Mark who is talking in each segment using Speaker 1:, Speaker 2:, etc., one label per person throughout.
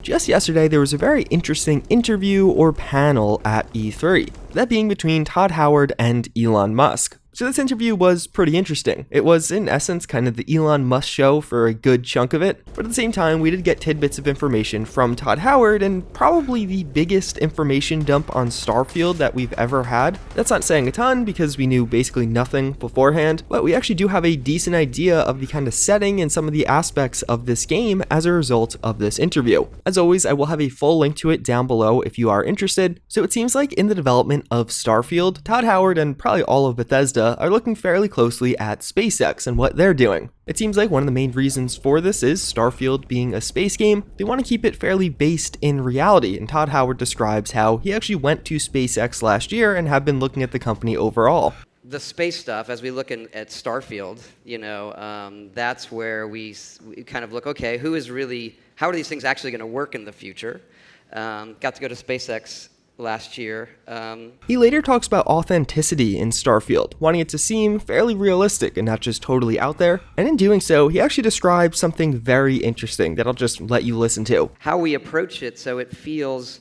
Speaker 1: Just yesterday, there was a very interesting interview or panel at E3, that being between Todd Howard and Elon Musk. So this interview was pretty interesting. It was, in essence, kind of the Elon Musk show for a good chunk of it, but at the same time, we did get tidbits of information from Todd Howard, and probably the biggest information dump on Starfield that we've ever had. That's not saying a ton, because we knew basically nothing beforehand, but we actually do have a decent idea of the kind of setting and some of the aspects of this game as a result of this interview. As always, I will have a full link to it down below if you are interested. So it seems like in the development of Starfield, Todd Howard and probably all of Bethesda are looking fairly closely at SpaceX and what they're doing. It seems like one of the main reasons for this is Starfield being a space game, they want to keep it fairly based in reality, and Todd Howard describes how he actually went to SpaceX last year and have been looking at the company overall.
Speaker 2: The space stuff, as we look at Starfield, that's where we kind of look, okay, how are these things actually going to work in the future? Got to go to SpaceX last year.
Speaker 1: He later talks about authenticity in Starfield, wanting it to seem fairly realistic and not just totally out there. And in doing so, he actually describes something very interesting that I'll just let you listen to.
Speaker 2: How we approach it so it feels,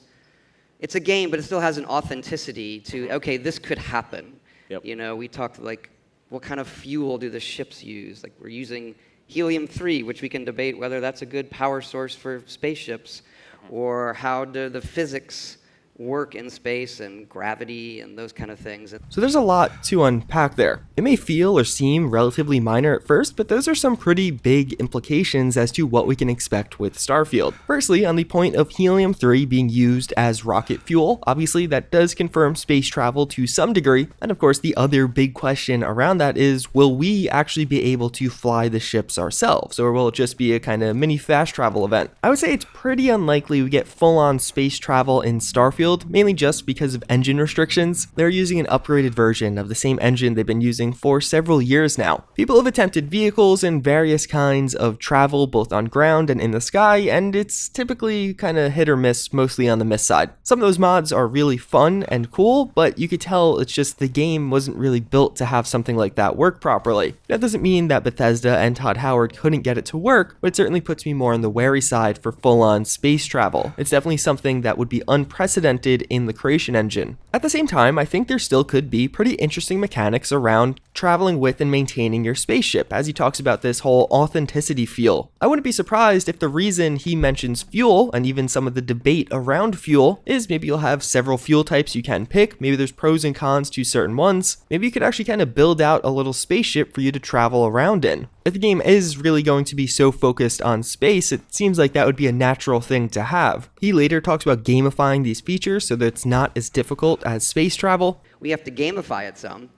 Speaker 2: it's a game, but it still has an authenticity to, okay, this could happen. Yep. We talked like, what kind of fuel do the ships use? Like we're using helium-3, which we can debate whether that's a good power source for spaceships, or how do the physics work in space and gravity and those kind of things.
Speaker 1: So there's a lot to unpack there. It may feel or seem relatively minor at first, but those are some pretty big implications as to what we can expect with Starfield. Firstly, on the point of helium-3 being used as rocket fuel, obviously that does confirm space travel to some degree, and of course the other big question around that is, will we actually be able to fly the ships ourselves, or will it just be a kind of mini fast travel event? I would say it's pretty unlikely we get full-on space travel in Starfield, mainly just because of engine restrictions. They're using an upgraded version of the same engine they've been using for several years now. People have attempted vehicles and various kinds of travel both on ground and in the sky, and it's typically kind of hit or miss, mostly on the miss side. Some of those mods are really fun and cool, but you could tell it's just the game wasn't really built to have something like that work properly. That doesn't mean that Bethesda and Todd Howard couldn't get it to work, but it certainly puts me more on the wary side for full-on space travel. It's definitely something that would be unprecedented in the creation engine. At the same time, I think there still could be pretty interesting mechanics around traveling with and maintaining your spaceship, as he talks about this whole authenticity feel. I wouldn't be surprised if the reason he mentions fuel, and even some of the debate around fuel, is maybe you'll have several fuel types you can pick, maybe there's pros and cons to certain ones, maybe you could actually kind of build out a little spaceship for you to travel around in. If the game is really going to be so focused on space, it seems like that would be a natural thing to have. He later talks about gamifying these features so that it's not as difficult as space travel.
Speaker 2: We have to gamify it some,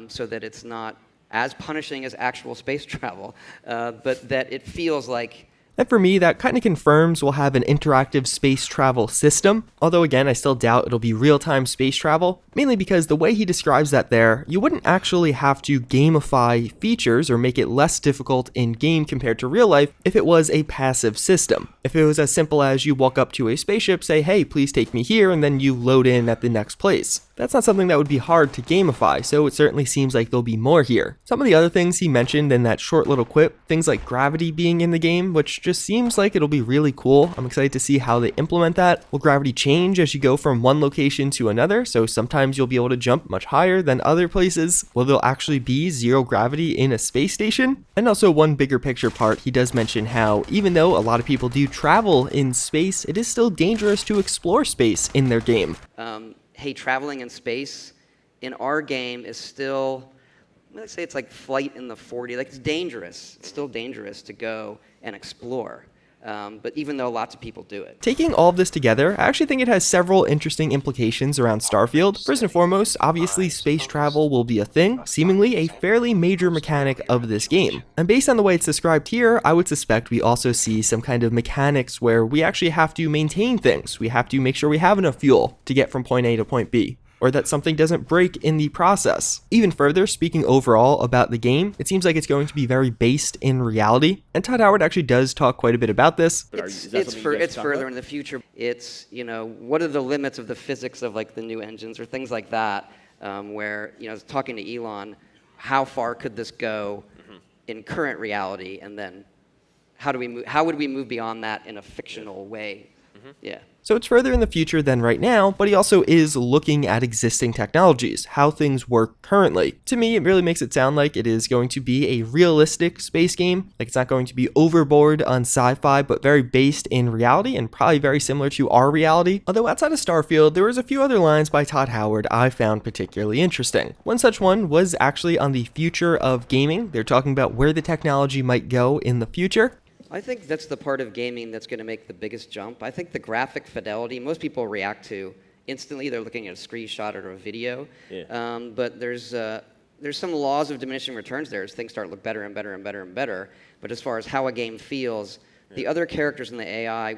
Speaker 2: so that it's not as punishing as actual space travel, but that it feels like.
Speaker 1: And for me, that kind of confirms we'll have an interactive space travel system, although again, I still doubt it'll be real-time space travel, mainly because the way he describes that there, you wouldn't actually have to gamify features or make it less difficult in-game compared to real life if it was a passive system. If it was as simple as you walk up to a spaceship, say, hey, please take me here, and then you load in at the next place. That's not something that would be hard to gamify, so it certainly seems like there'll be more here. Some of the other things he mentioned in that short little quip, things like gravity being in the game, which just seems like it'll be really cool. I'm excited to see how they implement that. Will gravity change as you go from one location to another? So sometimes you'll be able to jump much higher than other places. Will there actually be zero gravity in a space station? And also one bigger picture part, he does mention how even though a lot of people do travel in space, it is still dangerous to explore space in their game.
Speaker 2: Hey, traveling in space in our game is still, let's say it's like flight in the 40, like it's dangerous. It's still dangerous to go and explore. But even though lots of people do it.
Speaker 1: Taking all of this together, I actually think it has several interesting implications around Starfield. First and foremost, obviously space travel will be a thing, seemingly a fairly major mechanic of this game. And based on the way it's described here, I would suspect we also see some kind of mechanics where we actually have to maintain things. We have to make sure we have enough fuel to get from point A to point B, or that something doesn't break in the process. Even further, speaking overall about the game, it seems like it's going to be very based in reality, and Todd Howard actually does talk quite a bit about this.
Speaker 2: It's further in the future. It's, what are the limits of the physics of like the new engines or things like that, where, talking to Elon, how far could this go in current reality, and then how would we move beyond that in a fictional way? Yeah.
Speaker 1: So it's further in the future than right now, but he also is looking at existing technologies, how things work currently. To me, it really makes it sound like it is going to be a realistic space game. Like it's not going to be overboard on sci-fi, but very based in reality and probably very similar to our reality. Although outside of Starfield, there was a few other lines by Todd Howard I found particularly interesting. One such one was actually on the future of gaming. They're talking about where the technology might go in the future.
Speaker 2: I think that's the part of gaming that's going to make the biggest jump. I think the graphic fidelity, most people react to instantly. They're looking at a screenshot or a video. Yeah. But there's some laws of diminishing returns there as things start to look better and better and better and better. But as far as how a game feels, the other characters in the AI,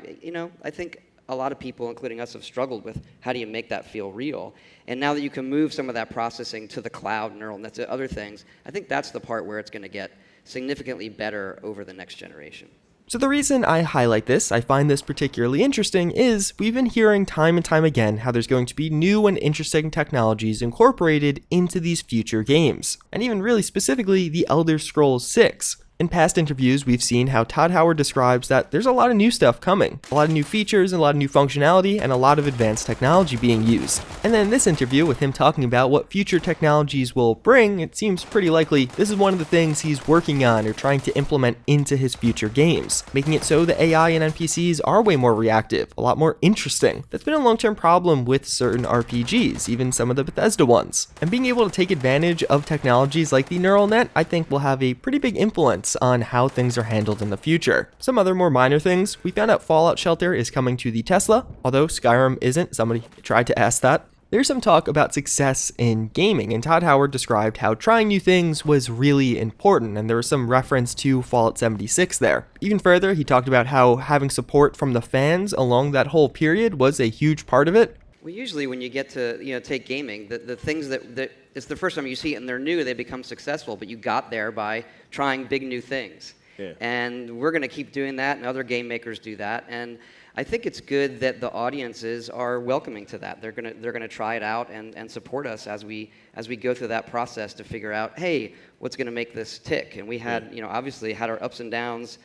Speaker 2: I think a lot of people, including us, have struggled with how do you make that feel real. And now that you can move some of that processing to the cloud, neural nets, other things, I think that's the part where it's going to get significantly better over the next generation.
Speaker 1: So the reason I highlight this, I find this particularly interesting, is we've been hearing time and time again how there's going to be new and interesting technologies incorporated into these future games, and even really specifically the Elder Scrolls 6. In past interviews, we've seen how Todd Howard describes that there's a lot of new stuff coming, a lot of new features and a lot of new functionality and a lot of advanced technology being used. And then in this interview with him talking about what future technologies will bring, it seems pretty likely this is one of the things he's working on or trying to implement into his future games, making it so the AI and NPCs are way more reactive, a lot more interesting. That's been a long-term problem with certain RPGs, even some of the Bethesda ones. And being able to take advantage of technologies like the neural net, I think will have a pretty big influence on how things are handled in the future. Some other more minor things, we found out Fallout Shelter is coming to the Tesla, although Skyrim isn't. Somebody tried to ask that. There's some talk about success in gaming, and Todd Howard described how trying new things was really important, and there was some reference to Fallout 76 there. Even further, he talked about how having support from the fans along that whole period was a huge part of it.
Speaker 2: Well, usually when you get to take gaming, the things that it's the first time you see it and they're new, they become successful. But you got there by trying big new things, and we're going to keep doing that, and other game makers do that. And I think it's good that the audiences are welcoming to that. They're gonna try it out and support us as we go through that process to figure out, hey, what's going to make this tick? And we had obviously had our ups and downs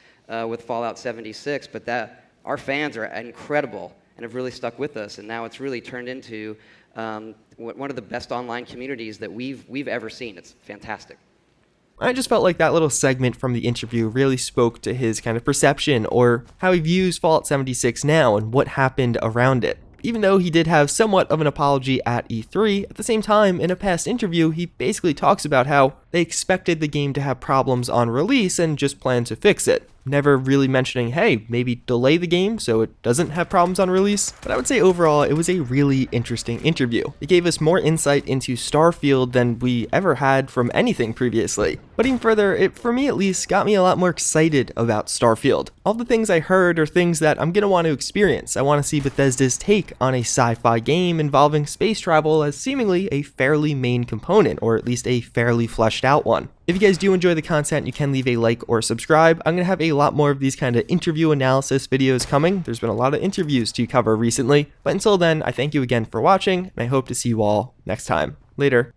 Speaker 2: with Fallout 76, but that our fans are incredible and have really stuck with us, and now it's really turned into one of the best online communities that we've ever seen. It's fantastic.
Speaker 1: I just felt like that little segment from the interview really spoke to his kind of perception or how he views Fallout 76 now and what happened around it. Even though he did have somewhat of an apology at E3, at the same time, in a past interview, he basically talks about how they expected the game to have problems on release and just planned to fix it. Never really mentioning, hey, maybe delay the game so it doesn't have problems on release. But I would say overall, it was a really interesting interview. It gave us more insight into Starfield than we ever had from anything previously. But even further, it, for me at least, got me a lot more excited about Starfield. All the things I heard are things that I'm going to want to experience. I want to see Bethesda's take on a sci-fi game involving space travel as seemingly a fairly main component, or at least a fairly fleshed out one. If you guys do enjoy the content, you can leave a like or subscribe. I'm going to have a lot more of these kind of interview analysis videos coming. There's been a lot of interviews to cover recently. But until then, I thank you again for watching, and I hope to see you all next time. Later.